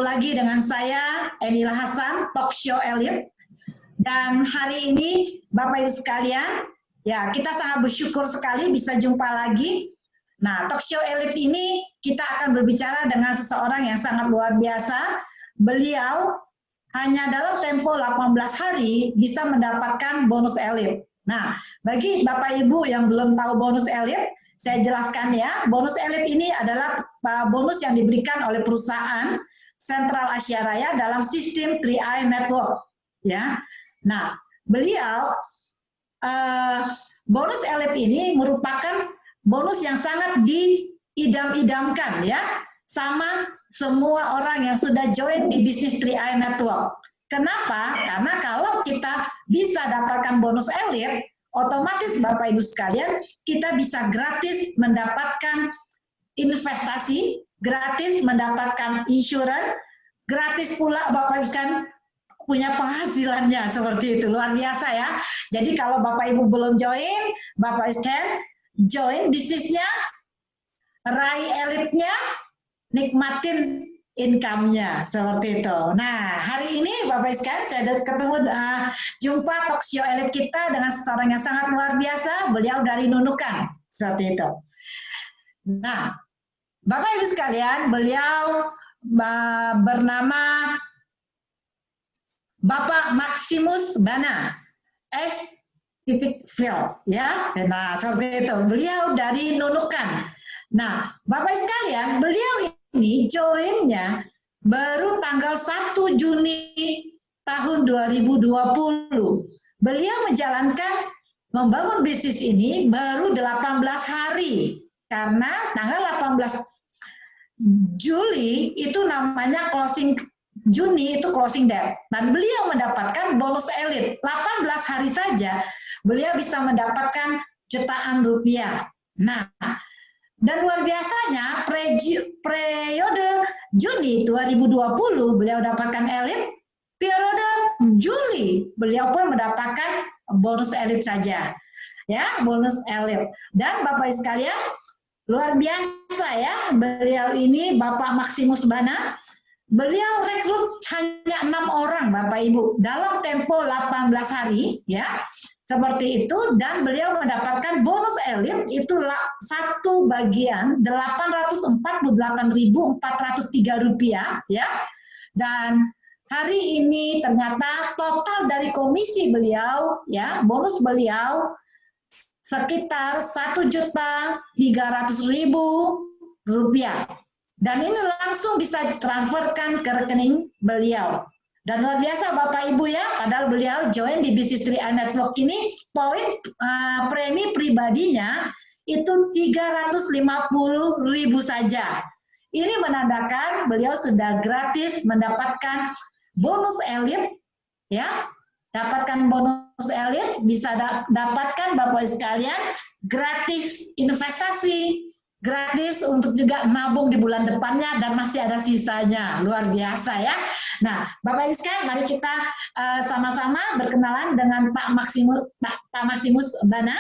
lagi dengan saya, Enila Hasan, Talk Show Elite. Dan hari ini, Bapak Ibu sekalian, ya kita sangat bersyukur sekali bisa jumpa lagi. Nah, Talk Show Elite ini kita akan berbicara dengan seseorang yang sangat luar biasa. Beliau hanya dalam tempo 18 hari bisa mendapatkan bonus elit. Nah, bagi Bapak Ibu yang belum tahu bonus elit, saya jelaskan ya, bonus elit ini adalah bonus yang diberikan oleh perusahaan Sentral Asia Raya dalam sistem 3i Network. Ya, nah beliau bonus elit ini merupakan bonus yang sangat diidam-idamkan ya, sama semua orang yang sudah join di bisnis 3i Network. Kenapa? Karena kalau kita bisa dapatkan bonus elit, otomatis Bapak Ibu sekalian, kita bisa gratis mendapatkan investasi, gratis mendapatkan insurans, gratis pula Bapak Ibu sekalian punya penghasilannya, seperti itu. Luar biasa ya. Jadi kalau Bapak Ibu belum join, Bapak Ibu sekalian join bisnisnya, raih elitnya, nikmatin income-nya, seperti itu. Nah, hari ini Bapak Ibu sekalian saya ketemu jumpa Talk Show Elite kita dengan seseorang yang sangat luar biasa. Beliau dari Nunukan, seperti itu. Nah, Bapak Ibu sekalian, beliau bernama Bapak Maximus Bana, S.Phil, ya. Nah, seperti itu. Beliau dari Nunukan. Nah, Bapak sekalian, beliau ini joinnya baru tanggal 1 Juni tahun 2020. Beliau menjalankan membangun bisnis ini baru 18 hari. Karena tanggal 18 Juli itu namanya closing, Juni itu closing date, dan beliau mendapatkan bonus elit 18 hari saja beliau bisa mendapatkan jutaan rupiah. Nah, dan luar biasanya periode Juni 2020 beliau dapatkan elit, periode Juli beliau pun mendapatkan bonus elit saja, ya, bonus elit. Dan Bapak sekalian luar biasa ya, beliau ini Bapak Maximus Bana. Beliau rekrut hanya 6 orang Bapak Ibu dalam tempo 18 hari ya, seperti itu, dan beliau mendapatkan bonus elit itu satu bagian 848.403 rupiah ya. Dan hari ini ternyata total dari komisi beliau ya, bonus beliau sekitar 1.300.000 rupiah. Dan ini langsung bisa ditransferkan ke rekening beliau. Dan luar biasa Bapak Ibu ya, padahal beliau join di bisnis 3i Network ini, poin premi pribadinya itu 350.000 saja. Ini menandakan beliau sudah gratis mendapatkan bonus elit ya. Dapatkan bonus elit, bisa dapatkan Bapak sekalian gratis investasi, gratis untuk juga nabung di bulan depannya, dan masih ada sisanya. Luar biasa ya. Nah, Bapak Ibu sekalian, mari kita sama-sama berkenalan dengan Pak Maximus Bana.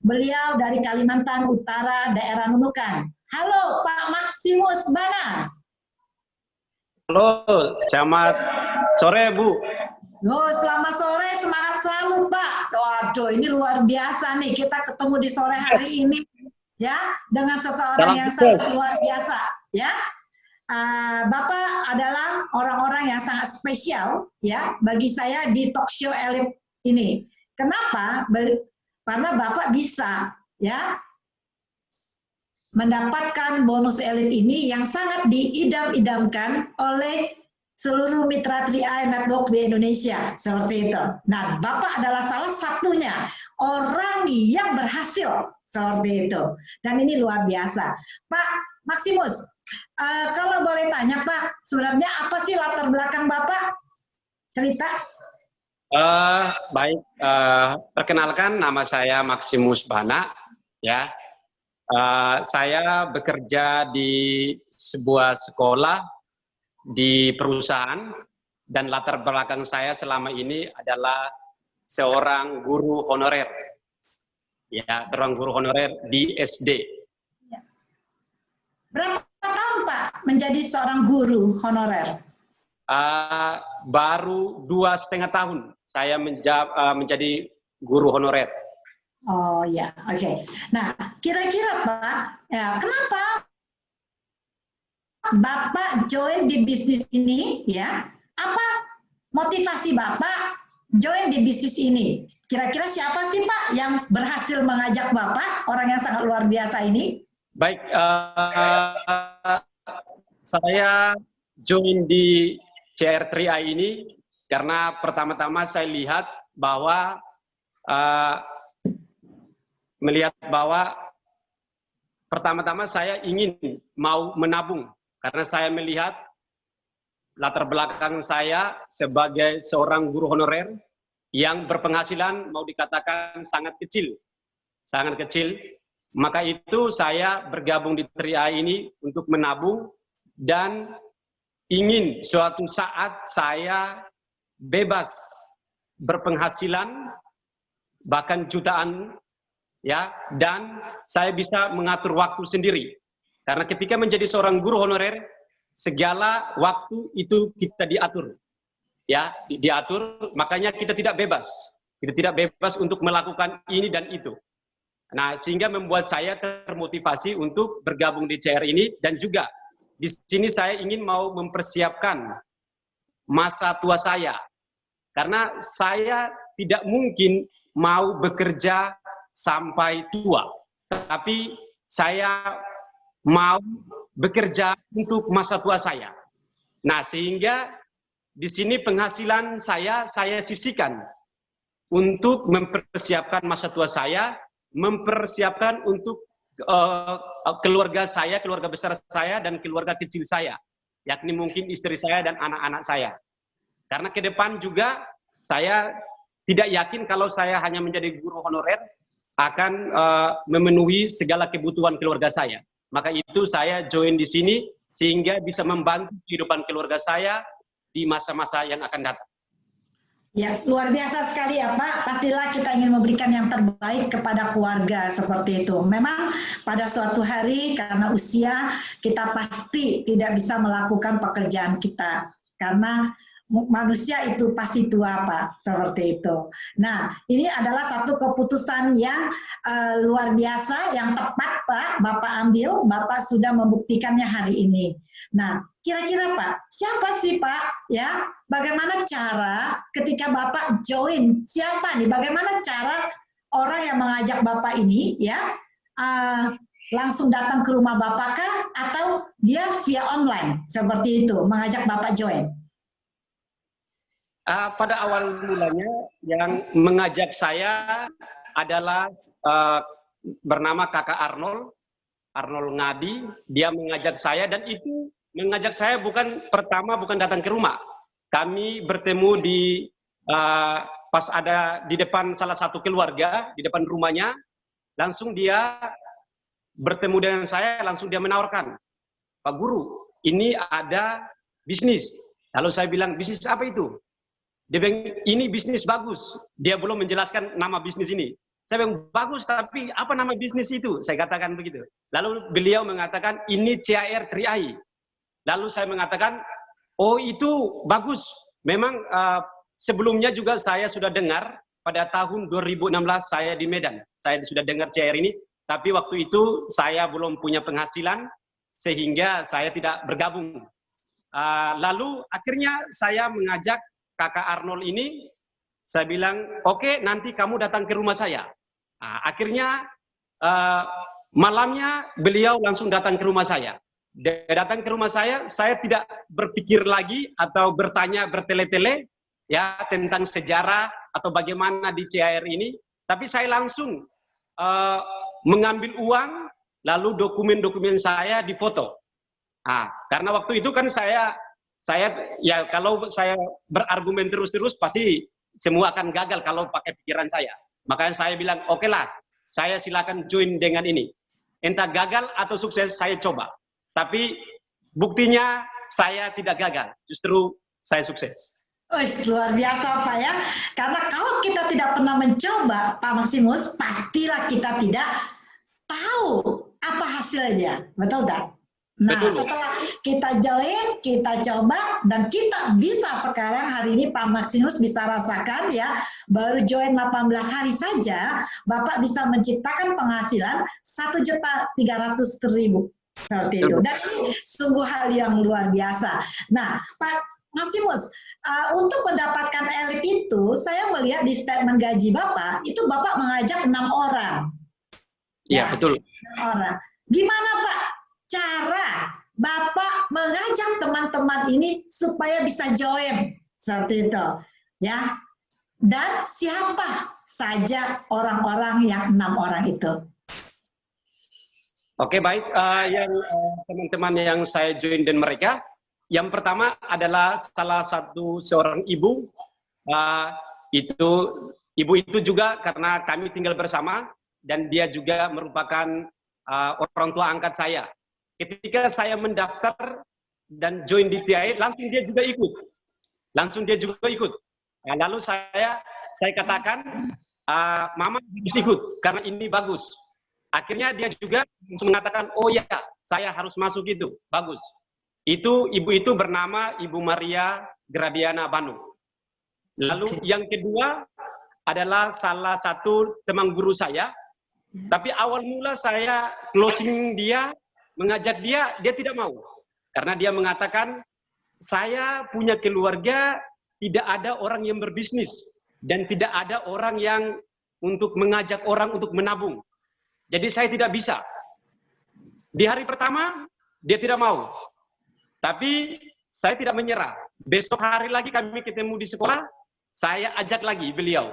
Beliau dari Kalimantan Utara, daerah Nunukan. Halo Pak Maximus Bana. Halo, selamat sore Bu. Selamat sore, semangat selalu Pak. Waduh, ini luar biasa nih, kita ketemu di sore hari ini ya, dengan seseorang yang sangat luar biasa ya. Bapak adalah orang-orang yang sangat spesial ya bagi saya di Talk Show Elite ini. Kenapa? Karena Bapak bisa ya mendapatkan bonus elit ini yang sangat diidam-idamkan oleh seluruh mitra 3i Network di Indonesia, seperti itu. Nah, Bapak adalah salah satunya orang yang berhasil seperti itu. Dan ini luar biasa. Pak Maximus, kalau boleh tanya Pak, sebenarnya apa sih latar belakang Bapak? Cerita. Baik, perkenalkan nama saya Maximus Bana, ya. Saya bekerja di sebuah sekolah di perusahaan, dan latar belakang saya selama ini adalah seorang guru honorer, ya, seorang guru honorer di SD. Berapa tahun Pak menjadi seorang guru honorer? baru 2,5 tahun saya menjadi guru honorer. Oh ya, oke. Nah, kira-kira Pak, ya, kenapa Bapak join di bisnis ini? Ya, apa motivasi Bapak join di bisnis ini? Kira-kira siapa sih Pak yang berhasil mengajak Bapak, orang yang sangat luar biasa ini? Baik, saya join di CR3i ini karena pertama-tama saya lihat bahwa pertama-tama saya ingin mau menabung karena saya melihat latar belakang saya sebagai seorang guru honorer yang berpenghasilan mau dikatakan sangat kecil. Maka itu saya bergabung di TRI ini untuk menabung dan ingin suatu saat saya bebas berpenghasilan bahkan jutaan, ya, dan saya bisa mengatur waktu sendiri. Karena ketika menjadi seorang guru honorer, segala waktu itu kita diatur, ya, diatur. Makanya kita tidak bebas untuk melakukan ini dan itu. Nah, sehingga membuat saya termotivasi untuk bergabung di CR ini, dan juga di sini saya ingin mau mempersiapkan masa tua saya. Karena saya tidak mungkin mau bekerja sampai tua, tapi saya mau bekerja untuk masa tua saya. Nah, sehingga di sini penghasilan saya sisihkan untuk mempersiapkan masa tua saya, mempersiapkan untuk keluarga saya, keluarga besar saya, dan keluarga kecil saya, yakni mungkin istri saya dan anak-anak saya. Karena ke depan juga saya tidak yakin kalau saya hanya menjadi guru honorer akan memenuhi segala kebutuhan keluarga saya. Maka itu saya join di sini sehingga bisa membantu kehidupan keluarga saya di masa-masa yang akan datang. Ya, luar biasa sekali ya Pak. Pastilah kita ingin memberikan yang terbaik kepada keluarga seperti itu. Memang pada suatu hari karena usia kita pasti tidak bisa melakukan pekerjaan kita. Karena manusia itu pasti tua Pak, seperti itu. Nah, ini adalah satu keputusan yang luar biasa, yang tepat Pak, Bapak ambil, Bapak sudah membuktikannya hari ini. Nah, kira-kira Pak, siapa sih Pak, ya, bagaimana cara ketika Bapak join, siapa nih, bagaimana cara orang yang mengajak Bapak ini, ya, langsung datang ke rumah Bapak kah, atau dia via online, seperti itu, mengajak Bapak join? Pada awal mulanya yang mengajak saya adalah bernama Kakak Arnold Ngadi. Dia mengajak saya, dan itu mengajak saya bukan datang ke rumah. Kami bertemu di pas ada di depan salah satu keluarga, di depan rumahnya, langsung dia bertemu dengan saya, langsung dia menawarkan, Pak Guru, ini ada bisnis. Lalu saya bilang, bisnis apa itu? Dia bilang, ini bisnis bagus. Dia belum menjelaskan nama bisnis ini. Saya bilang, bagus, tapi apa nama bisnis itu? Saya katakan begitu. Lalu beliau mengatakan, ini CR3i. Lalu saya mengatakan, oh itu bagus. Memang sebelumnya juga saya sudah dengar, pada tahun 2016 saya di Medan. Saya sudah dengar CR ini, tapi waktu itu saya belum punya penghasilan, sehingga saya tidak bergabung. Lalu akhirnya saya mengajak Kakak Arnold ini, saya bilang, oke, nanti kamu datang ke rumah saya. Nah, akhirnya malamnya beliau langsung datang ke rumah saya. Dia datang ke rumah saya tidak berpikir lagi atau bertele-tele ya tentang sejarah atau bagaimana di CR ini, tapi saya langsung mengambil uang, lalu dokumen-dokumen saya difoto. Nah, karena waktu itu kan saya ya kalau saya berargumen terus-terus pasti semua akan gagal kalau pakai pikiran saya. Makanya saya bilang, oke lah, saya silakan join dengan ini. Entah gagal atau sukses, saya coba. Tapi buktinya saya tidak gagal, justru saya sukses. Luar biasa Pak ya. Karena kalau kita tidak pernah mencoba, Pak Maximus, pastilah kita tidak tahu apa hasilnya. Betul tak? Nah, Betul. setelah kita join, kita coba, dan kita bisa sekarang hari ini Pak Maximus bisa rasakan ya, baru join 18 hari saja, Bapak bisa menciptakan penghasilan 1.300.000 seperti itu. Dan ini sungguh hal yang luar biasa. Nah, Pak Maximus, untuk mendapatkan elit itu, saya melihat di statement gaji Bapak, itu Bapak mengajak 6 orang. Iya, betul. 6 orang. Gimana Pak cara Bapak mengajak teman-teman ini supaya bisa join seperti itu, ya? Dan siapa saja orang-orang yang 6 orang itu? Oke, baik. Yang teman-teman yang saya join dan mereka, yang pertama adalah salah satu seorang ibu. Ibu itu juga karena kami tinggal bersama dan dia juga merupakan orang tua angkat saya. Ketika saya mendaftar dan join di TIA, langsung dia juga ikut. Nah, lalu saya katakan, Mama harus ikut karena ini bagus. Akhirnya dia juga mengatakan, oh ya, saya harus masuk itu, bagus. Ibu itu bernama Ibu Maria Gradiana Banu. Lalu yang kedua adalah salah satu teman guru saya, tapi awal mula saya closing dia, mengajak dia tidak mau. Karena dia mengatakan, saya punya keluarga, tidak ada orang yang berbisnis. Dan tidak ada orang yang untuk mengajak orang untuk menabung. Jadi saya tidak bisa. Di hari pertama, dia tidak mau. Tapi saya tidak menyerah. Besok hari lagi kami ketemu di sekolah, saya ajak lagi beliau.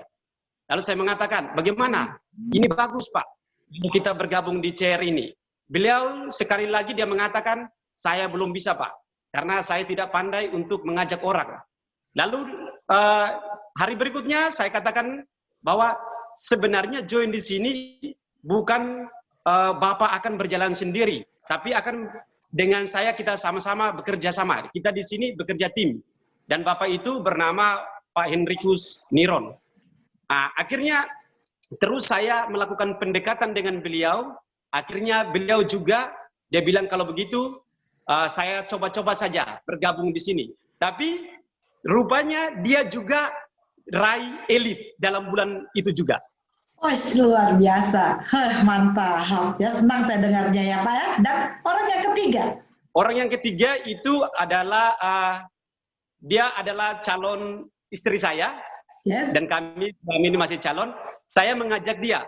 Lalu saya mengatakan, bagaimana? Ini bagus Pak, kita bergabung di CR ini. Beliau sekali lagi dia mengatakan, saya belum bisa Pak, karena saya tidak pandai untuk mengajak orang. Lalu hari berikutnya saya katakan bahwa sebenarnya join di sini bukan Bapak akan berjalan sendiri, tapi akan dengan saya kita sama-sama bekerja sama. Kita di sini bekerja tim. Dan Bapak itu bernama Pak Henrikus Niron. Nah, akhirnya terus saya melakukan pendekatan dengan beliau. Akhirnya beliau juga, dia bilang kalau begitu, saya coba-coba saja bergabung di sini. Tapi rupanya dia juga raih elit dalam bulan itu juga. Oh, luar biasa. Mantap. Ya, senang saya dengarnya ya Pak ya. Dan orang yang ketiga? Orang yang ketiga itu adalah, dia adalah calon istri saya. Yes. Dan kami ini masih calon. Saya mengajak dia.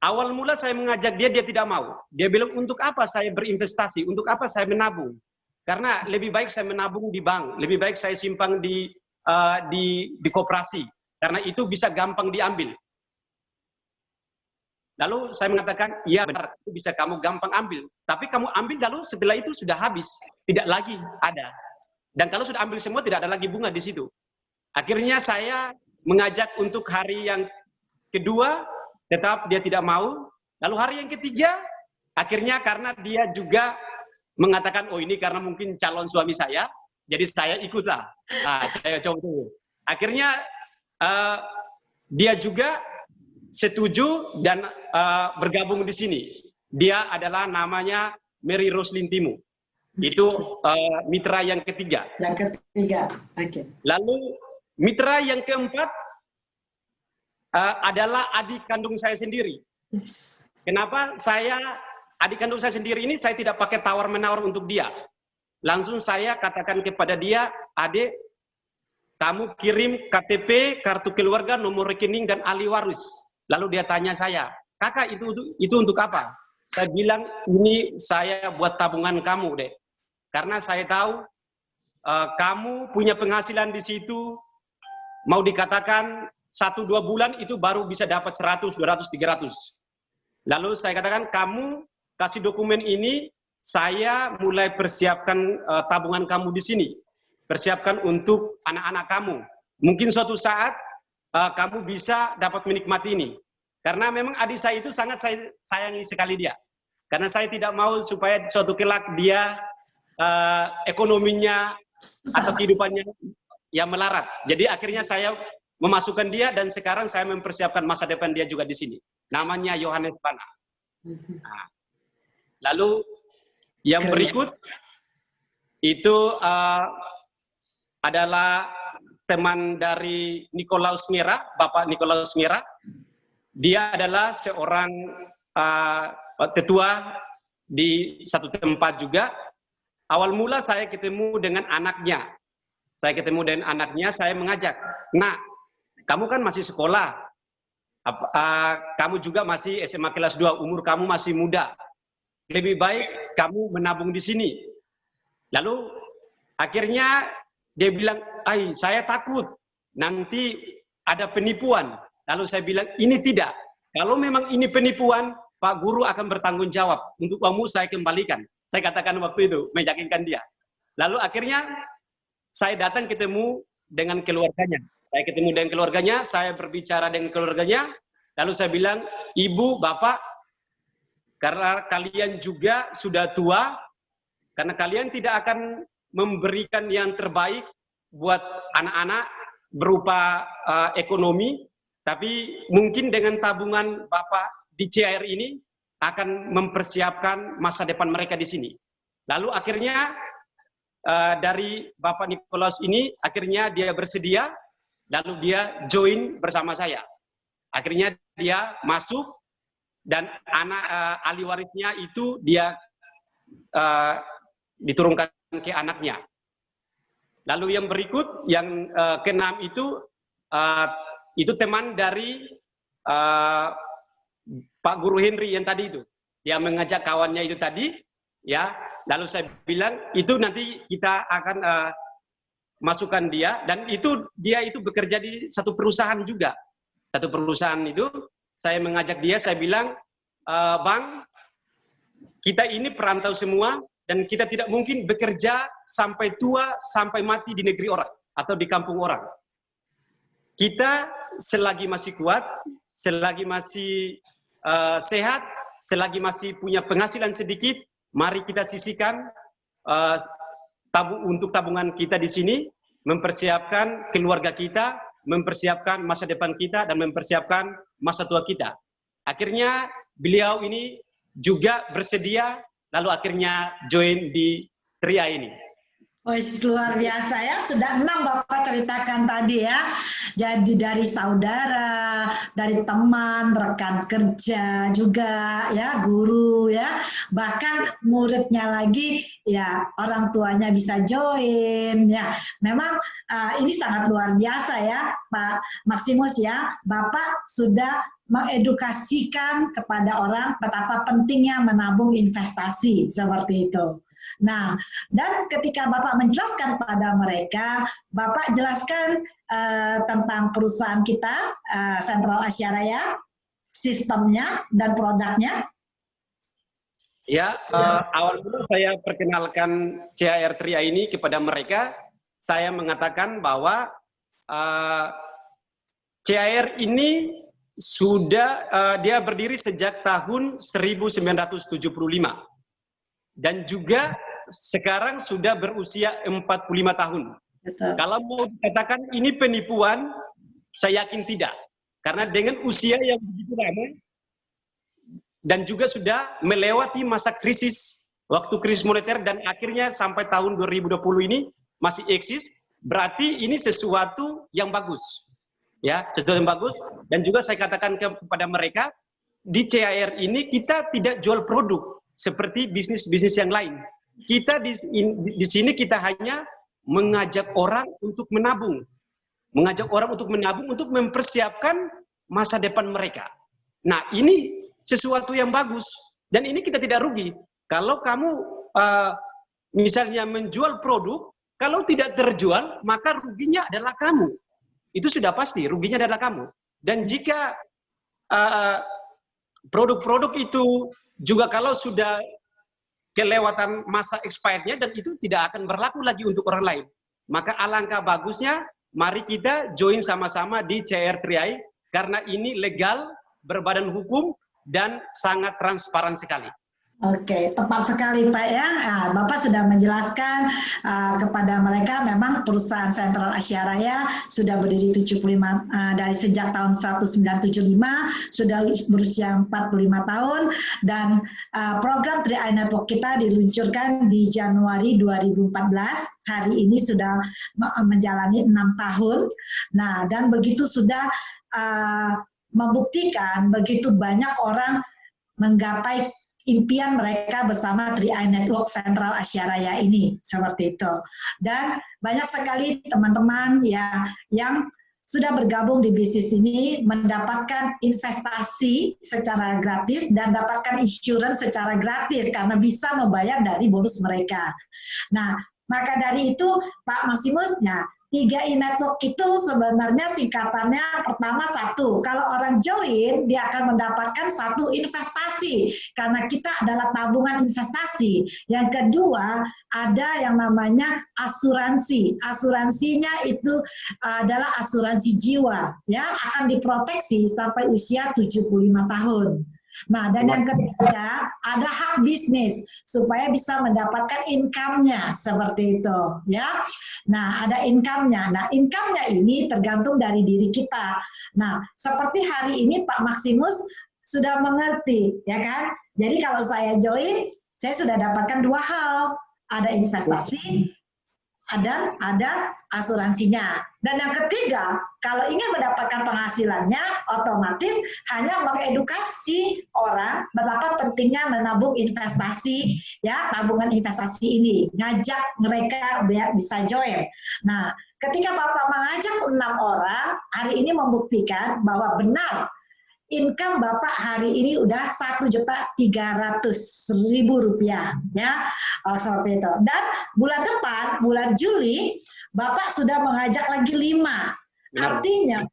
Awal mula saya mengajak dia tidak mau. Dia bilang, untuk apa saya berinvestasi? Untuk apa saya menabung? Karena lebih baik saya menabung di bank. Lebih baik saya simpan di koperasi. Karena itu bisa gampang diambil. Lalu saya mengatakan, iya benar, itu bisa kamu gampang ambil. Tapi kamu ambil lalu setelah itu sudah habis. Tidak lagi ada. Dan kalau sudah ambil semua, tidak ada lagi bunga di situ. Akhirnya saya mengajak untuk hari yang kedua, tetap dia tidak mau. Lalu hari yang ketiga, akhirnya karena dia juga mengatakan, oh ini karena mungkin calon suami saya, jadi saya ikutlah. Nah, saya coba dulu. Akhirnya dia juga setuju dan bergabung di sini. Dia adalah namanya Mary Roslin Timu. Itu mitra yang ketiga. Yang ketiga, oke. Lalu mitra yang keempat adalah adik kandung saya sendiri. Yes. Kenapa adik kandung saya sendiri ini saya tidak pakai tawar-menawar untuk dia. Langsung saya katakan kepada dia, adik, kamu kirim KTP, kartu keluarga, nomor rekening, dan ahli waris. Lalu dia tanya saya, kakak itu untuk apa? Saya bilang, ini saya buat tabungan kamu, dek. Karena saya tahu kamu punya penghasilan di situ, mau dikatakan 1-2 bulan itu baru bisa dapat 100, 200, 300. Lalu saya katakan, kamu kasih dokumen ini, saya mulai persiapkan tabungan kamu di sini. Persiapkan untuk anak-anak kamu. Mungkin suatu saat kamu bisa dapat menikmati ini. Karena memang adik saya itu sangat saya sayangi sekali dia. Karena saya tidak mau supaya suatu kelak dia ekonominya atau kehidupannya yang melarat. Jadi akhirnya saya memasukkan dia dan sekarang saya mempersiapkan masa depan dia juga di sini. Namanya Yohanes Bana. Nah, lalu Yang berikut itu adalah teman dari Nikolaus Mira, Bapak Nikolaus Mira. Dia adalah seorang tetua di satu tempat juga. Awal mula saya ketemu dengan anaknya. Saya mengajak, "Nak, kamu kan masih sekolah. Kamu juga masih SMA kelas 2, umur kamu masih muda. Lebih baik kamu menabung di sini." Lalu akhirnya dia bilang, saya takut nanti ada penipuan. Lalu saya bilang, ini tidak. Kalau memang ini penipuan, Pak Guru akan bertanggung jawab. Untuk uangmu saya kembalikan. Saya katakan waktu itu, meyakinkan dia. Lalu akhirnya saya datang ketemu dengan keluarganya. Saya berbicara dengan keluarganya. Lalu saya bilang, Ibu, Bapak, karena kalian juga sudah tua, karena kalian tidak akan memberikan yang terbaik buat anak-anak berupa ekonomi, tapi mungkin dengan tabungan Bapak di CAR ini akan mempersiapkan masa depan mereka di sini. Lalu akhirnya dari Bapak Nikolaus ini, akhirnya dia bersedia, lalu dia join bersama saya. Akhirnya dia masuk, dan anak ahli warisnya itu dia diturunkan ke anaknya. Lalu yang berikut, yang keenam itu teman dari Pak Guru Henry yang tadi itu. Dia mengajak kawannya itu tadi, ya. Lalu saya bilang, itu nanti kita akan masukkan dia, dan dia itu bekerja di satu perusahaan juga. Satu perusahaan itu, saya mengajak dia, saya bilang, Bang, kita ini perantau semua, dan kita tidak mungkin bekerja sampai tua, sampai mati di negeri orang, atau di kampung orang. Kita selagi masih kuat, selagi masih sehat, selagi masih punya penghasilan sedikit, mari kita sisihkan untuk tabungan kita di sini, mempersiapkan keluarga kita, mempersiapkan masa depan kita, dan mempersiapkan masa tua kita. Akhirnya beliau ini juga bersedia, lalu akhirnya join di TRIA ini. Luar biasa ya, sudah 6 Bapak ceritakan tadi ya. Jadi dari saudara, dari teman, rekan kerja juga ya, guru ya, bahkan muridnya lagi ya, orang tuanya bisa join ya. Memang ini sangat luar biasa ya Pak Maximus ya. Bapak sudah mengedukasikan kepada orang betapa pentingnya menabung investasi seperti itu. Nah, dan ketika Bapak menjelaskan pada mereka, Bapak jelaskan tentang perusahaan kita, Sentral Asia Raya, sistemnya dan produknya. Ya, awal dulu saya perkenalkan CAR TRIA ini kepada mereka. Saya mengatakan bahwa CAR ini sudah dia berdiri sejak tahun 1975 dan juga sekarang sudah berusia 45 tahun. Betul. Kalau mau dikatakan ini penipuan, saya yakin tidak. Karena dengan usia yang begitu lama dan juga sudah melewati masa krisis, waktu krisis moneter, dan akhirnya sampai tahun 2020 ini masih eksis, berarti ini sesuatu yang bagus. Ya, sesuatu yang bagus. Dan juga saya katakan kepada mereka, di CAR ini kita tidak jual produk seperti bisnis-bisnis yang lain. Kita di sini kita hanya mengajak orang untuk menabung. Mengajak orang untuk menabung untuk mempersiapkan masa depan mereka. Nah, ini sesuatu yang bagus. Dan ini kita tidak rugi. Kalau kamu misalnya menjual produk, kalau tidak terjual, maka ruginya adalah kamu. Itu sudah pasti, ruginya adalah kamu. Dan jika produk-produk itu juga kalau sudah kelewatan masa expirednya, dan itu tidak akan berlaku lagi untuk orang lain, maka alangkah bagusnya mari kita join sama-sama di CAR TRIA, karena ini legal, berbadan hukum, dan sangat transparan sekali. Oke, tepat sekali Pak ya. Bapak sudah menjelaskan kepada mereka memang perusahaan Sentral Asia Raya sudah berdiri 75 dari sejak tahun 1975, sudah berusia 45 tahun dan program 3i Network kita diluncurkan di Januari 2014. Hari ini sudah menjalani 6 tahun. Nah, dan begitu sudah membuktikan begitu banyak orang menggapai impian mereka bersama 3i Network Sentral Asia Raya ini, seperti itu. Dan banyak sekali teman-teman ya yang sudah bergabung di bisnis ini mendapatkan investasi secara gratis dan dapatkan insurance secara gratis karena bisa membayar dari bonus mereka. Nah, maka dari itu Pak Maximus, 3i Network itu sebenarnya singkatannya pertama satu. Kalau orang join, dia akan mendapatkan satu investasi. Karena kita adalah tabungan investasi. Yang kedua, ada yang namanya asuransi. Asuransinya itu adalah asuransi jiwa. Ya, akan diproteksi sampai usia 75 tahun. Nah, dan yang ketiga ada hak bisnis supaya bisa mendapatkan income-nya seperti itu, ya. Nah, ada income-nya. Nah, income-nya ini tergantung dari diri kita. Nah, seperti hari ini Pak Maximus sudah mengerti, ya kan? Jadi kalau saya join, saya sudah dapatkan dua hal, ada investasi, ada asuransinya. Dan yang ketiga, kalau ingin mendapatkan penghasilannya, otomatis hanya mengedukasi orang betapa pentingnya menabung investasi, ya, tabungan investasi ini, ngajak mereka biar bisa join. Nah, ketika Bapak mengajak 6 orang, hari ini membuktikan bahwa benar income Bapak hari ini udah Rp1.300.000 ya, seperti itu. Dan bulan depan, bulan Juli, Bapak sudah mengajak lagi 5. Artinya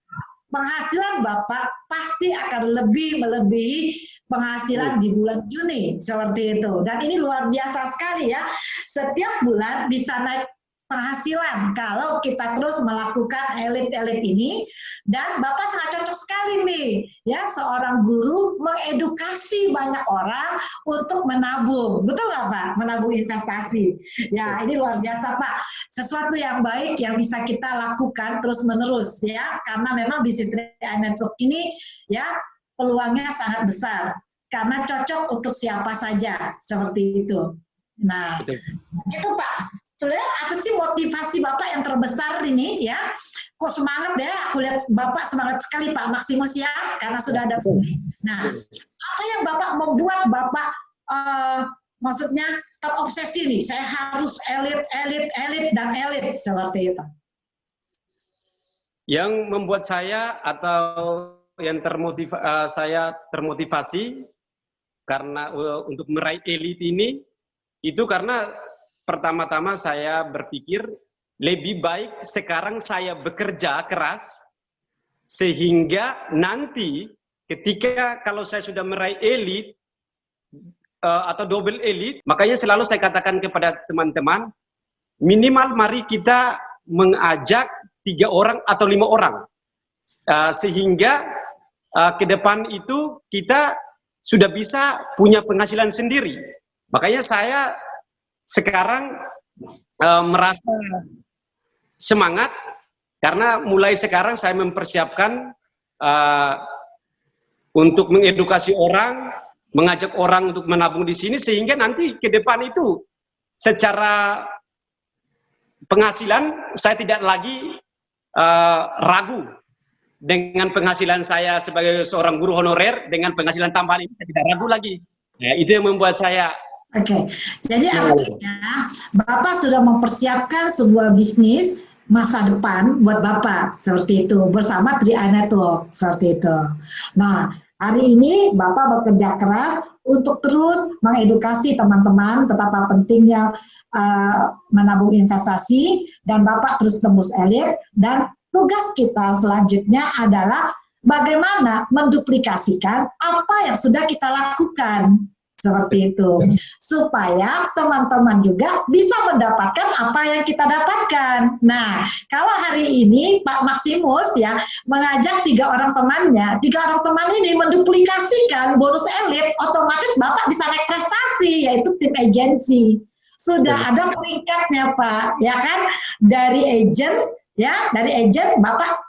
penghasilan Bapak pasti akan lebih melebihi penghasilan di bulan Juni, seperti itu. Dan ini luar biasa sekali ya, setiap bulan bisa naik penghasilan kalau kita terus melakukan elit-elit ini. Dan Bapak sangat cocok sekali nih ya, seorang guru mengedukasi banyak orang untuk menabung, betul nggak Pak? Menabung investasi ya, ini luar biasa Pak, sesuatu yang baik yang bisa kita lakukan terus menerus ya, karena memang bisnis 3i Network ini ya peluangnya sangat besar karena cocok untuk siapa saja, seperti itu. Nah, itu Pak, sebenarnya apa sih motivasi Bapak yang terbesar ini ya? Kok semangat ya? Aku lihat Bapak semangat sekali Pak Maximus ya, karena sudah ada. Nah, apa yang Bapak membuat Bapak maksudnya terobsesi nih? Saya harus elit, dan elit seperti itu. Yang membuat saya atau yang saya termotivasi karena untuk meraih elit ini, itu karena pertama-tama saya berpikir lebih baik sekarang saya bekerja keras sehingga nanti ketika kalau saya sudah meraih elit atau double elit, makanya selalu saya katakan kepada teman-teman, minimal mari kita mengajak 3 orang atau 5 orang sehingga ke depan itu kita sudah bisa punya penghasilan sendiri. Makanya saya sekarang merasa semangat karena mulai sekarang saya mempersiapkan untuk mengedukasi orang, mengajak orang untuk menabung di sini sehingga nanti ke depan itu secara penghasilan saya tidak lagi ragu dengan penghasilan saya sebagai seorang guru honorer, dengan penghasilan tambahan ini saya tidak ragu lagi. Nah, itu yang membuat saya. Oke, jadi artinya Bapak sudah mempersiapkan sebuah bisnis masa depan buat Bapak, seperti itu, bersama 3i Network, seperti itu. Nah, hari ini Bapak bekerja keras untuk terus mengedukasi teman-teman betapa pentingnya menabung investasi, dan Bapak terus tembus elit, dan tugas kita selanjutnya adalah bagaimana menduplikasikan apa yang sudah kita lakukan. seperti itu. Supaya teman-teman juga bisa mendapatkan apa yang kita dapatkan. Nah, kalau hari ini Pak Maximus ya mengajak 3 orang temannya, 3 orang teman ini menduplikasikan bonus elit, otomatis Bapak bisa naik prestasi, yaitu tim agensi. Sudah ada peringkatnya Pak, ya kan? Dari agent, ya, dari agent Bapak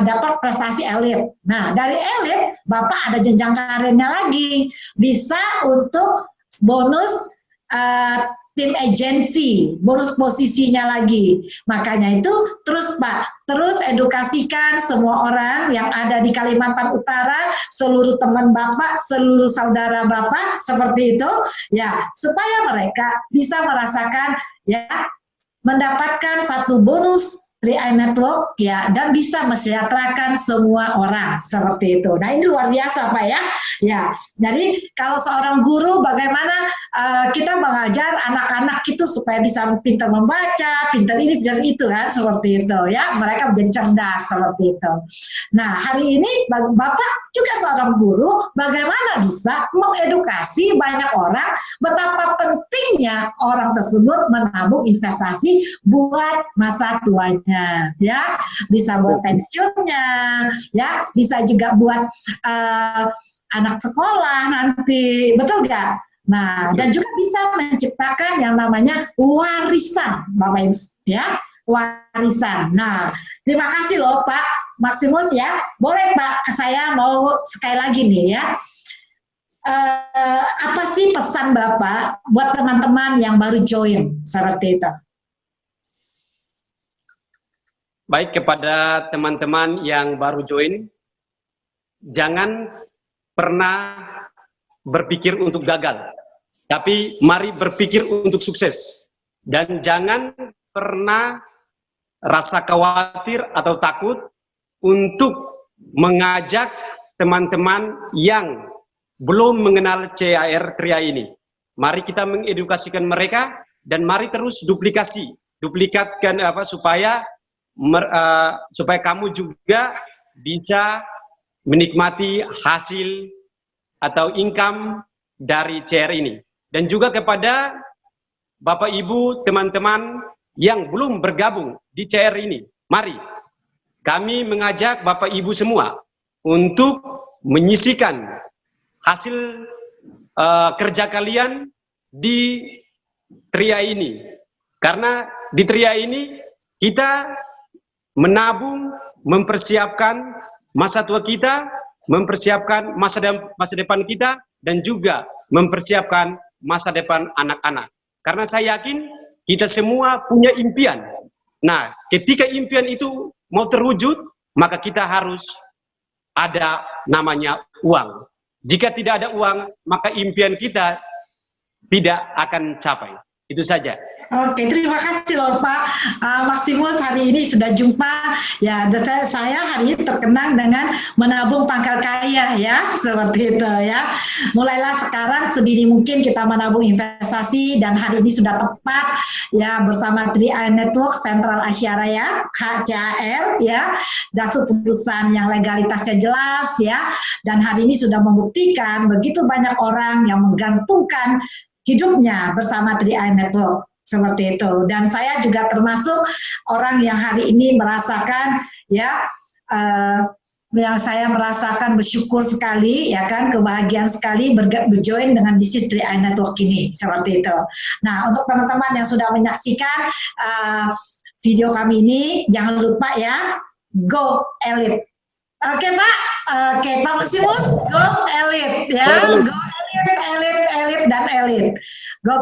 dapat prestasi elit. Nah, dari elit Bapak ada jenjang karirnya lagi, bisa untuk bonus tim agensi, bonus posisinya lagi. Makanya itu terus Pak, terus edukasikan semua orang yang ada di Kalimantan Utara, seluruh teman Bapak, seluruh saudara Bapak seperti itu, ya, supaya mereka bisa merasakan ya mendapatkan satu bonus 3i Network ya, dan bisa mesejahterakan semua orang seperti itu. Nah, ini luar biasa Pak ya. Ya, jadi kalau seorang guru bagaimana kita mengajar anak-anak itu supaya bisa pintar membaca, pintar ini, pintar itu kan, seperti itu ya. Mereka menjadi cerdas seperti itu. Nah, hari ini Bapak juga seorang guru, bagaimana bisa mengedukasi banyak orang betapa pentingnya orang tersebut menabung investasi buat masa tuanya. Ya, bisa buat pensiunnya, ya, bisa juga buat anak sekolah nanti, betul nggak? Nah, dan juga bisa menciptakan yang namanya warisan, Bapak Ibu, ya, warisan. Nah, terima kasih loh Pak Maximus ya. Boleh Pak, saya mau sekali lagi nih ya. Apa sih pesan Bapak buat teman-teman yang baru join seperti itu? Baik, kepada teman-teman yang baru join, jangan pernah berpikir untuk gagal, tapi mari berpikir untuk sukses. Dan jangan pernah rasa khawatir atau takut untuk mengajak teman-teman yang belum mengenal CAR Kria ini. Mari kita mengedukasikan mereka dan mari terus duplikatkan supaya kamu juga bisa menikmati hasil atau income dari CR ini. Dan juga kepada Bapak Ibu teman-teman yang belum bergabung di CR ini, mari kami mengajak Bapak Ibu semua untuk menyisikan hasil kerja kalian di Tria ini. Karena di Tria ini kita menabung, mempersiapkan masa tua kita, mempersiapkan masa depan kita, dan juga mempersiapkan masa depan anak-anak. Karena saya yakin kita semua punya impian. Nah, ketika impian itu mau terwujud, maka kita harus ada namanya uang. Jika tidak ada uang, maka impian kita tidak akan capai. Itu saja. Oke, terima kasih loh Pak Maximus, hari ini sudah jumpa ya. Dan saya hari ini terkenang dengan menabung pangkal kaya ya, seperti itu ya. Mulailah sekarang sedini mungkin kita menabung investasi, dan hari ini sudah tepat ya bersama 3i Network Sentral Asia Raya (CAR) ya, dan perusahaan yang legalitasnya jelas ya. Dan hari ini sudah membuktikan begitu banyak orang yang menggantungkan hidupnya bersama 3i Network. Seperti itu. Dan saya juga termasuk orang yang hari ini merasakan ya yang saya merasakan bersyukur sekali ya kan, kebahagiaan sekali berjoin dengan bisnis 3i Network ini, seperti itu. Nah, untuk teman-teman yang sudah menyaksikan video kami ini, jangan lupa ya, go elite. Oke Pak, oke Pak Maximus, go elite ya, go elite, elite, elite dan elite. Go